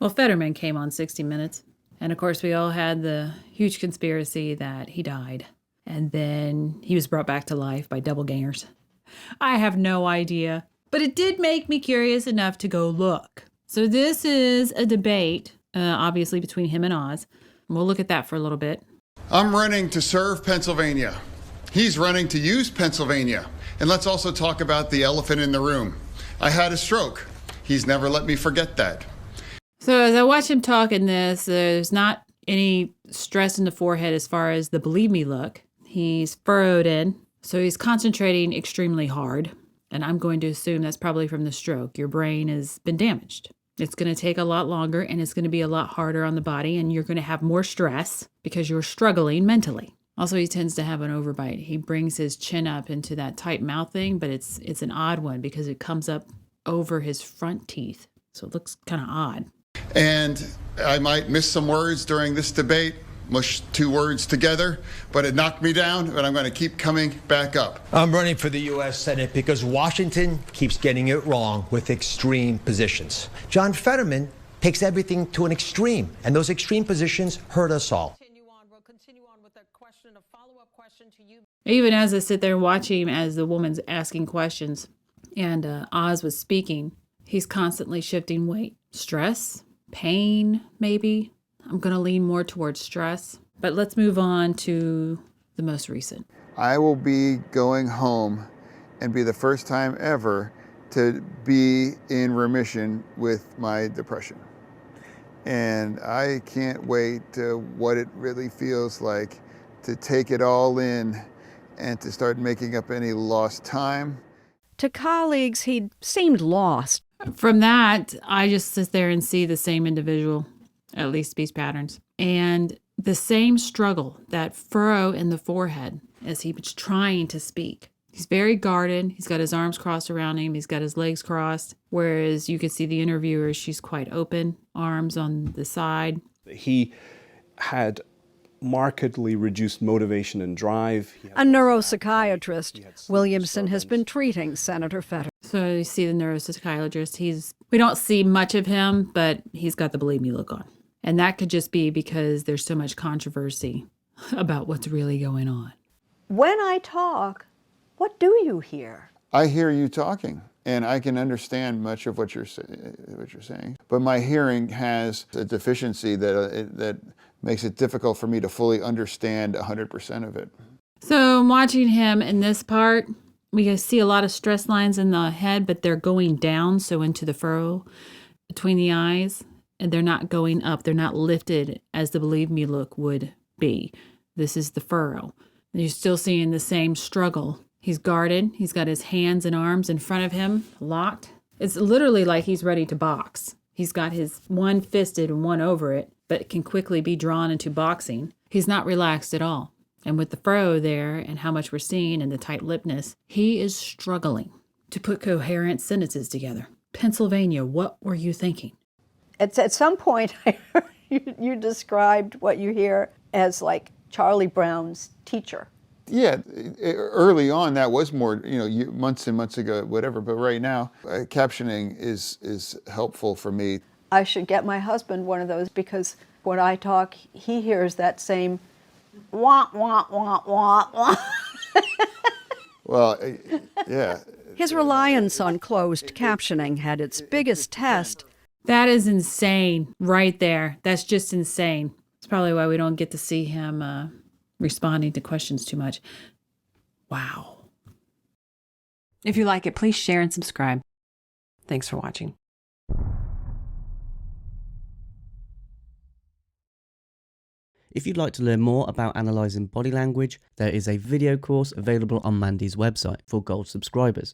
Well, Fetterman came on 60 Minutes. And of course, we all had the huge conspiracy that he died. And then he was brought back to life by doppelgangers. I have no idea. But it did make me curious enough to go look. So this is a debate, obviously, between him and Oz. We'll look at that for a little bit. I'm running to serve Pennsylvania. He's running to use Pennsylvania. And let's also talk about the elephant in the room. I had a stroke. He's never let me forget that. So as I watch him talk in this, there's not any stress in the forehead as far as the believe me look. He's furrowed in, so he's concentrating extremely hard. And I'm going to assume that's probably from the stroke. Your brain has been damaged. It's going to take a lot longer, and it's going to be a lot harder on the body, and you're going to have more stress because you're struggling mentally. Also, he tends to have an overbite. He brings his chin up into that tight mouth thing, but it's an odd one because it comes up over his front teeth. So it looks kind of odd. And I might miss some words during this debate, mush two words together, but it knocked me down, but I'm going to keep coming back up. I'm running for the U.S. Senate because Washington keeps getting it wrong with extreme positions. John Fetterman takes everything to an extreme, and those extreme positions hurt us all. We'll continue on with a follow-up question to you. Even as I sit there watching him as the woman's asking questions and Oz was speaking, he's constantly shifting weight. Stress, pain, maybe. I'm going to lean more towards stress. But let's move on to the most recent. I will be going home and be the first time ever to be in remission with my depression. And I can't wait to what it really feels like to take it all in and to start making up any lost time. To colleagues, he'd seemed lost. From that, I just sit there and see the same individual, at least speech patterns, and the same struggle, that furrow in the forehead as he was trying to speak. He's very guarded. He's got his arms crossed around him. He's got his legs crossed, whereas you can see the interviewer, she's quite open, arms on the side. He had markedly reduced motivation and drive. A neuropsychiatrist, Williamson has been treating Senator Fetterman. So you see the neuropsychiatrist. We don't see much of him, but he's got the believe me look on. And that could just be because there's so much controversy about what's really going on. When I talk, what do you hear? I hear you talking, and I can understand much of what you're saying. But my hearing has a deficiency that makes it difficult for me to fully understand 100% of it. So I'm watching him in this part. We see a lot of stress lines in the head, but they're going down, so into the furrow between the eyes, and they're not going up. They're not lifted as the believe me look would be. This is the furrow. And you're still seeing the same struggle. He's guarded. He's got his hands and arms in front of him, locked. It's literally like he's ready to box. He's got his one fisted and one over it, but it can quickly be drawn into boxing. He's not relaxed at all. And with the furrow there and how much we're seeing and the tight-lippedness, he is struggling to put coherent sentences together. Pennsylvania, what were you thinking? At some point, I heard you described what you hear as like Charlie Brown's teacher. Yeah, early on that was more, months and months ago, whatever. But right now, captioning is helpful for me. I should get my husband one of those because when I talk, he hears that same wah, wah, wah, wah, wah. Well, yeah. His reliance on closed captioning had its biggest test. That is insane right there. That's just insane. It's probably why we don't get to see him responding to questions too much. Wow. If you like it, please share and subscribe. Thanks for watching. If you'd like to learn more about analysing body language, there is a video course available on Mandy's website for Gold subscribers.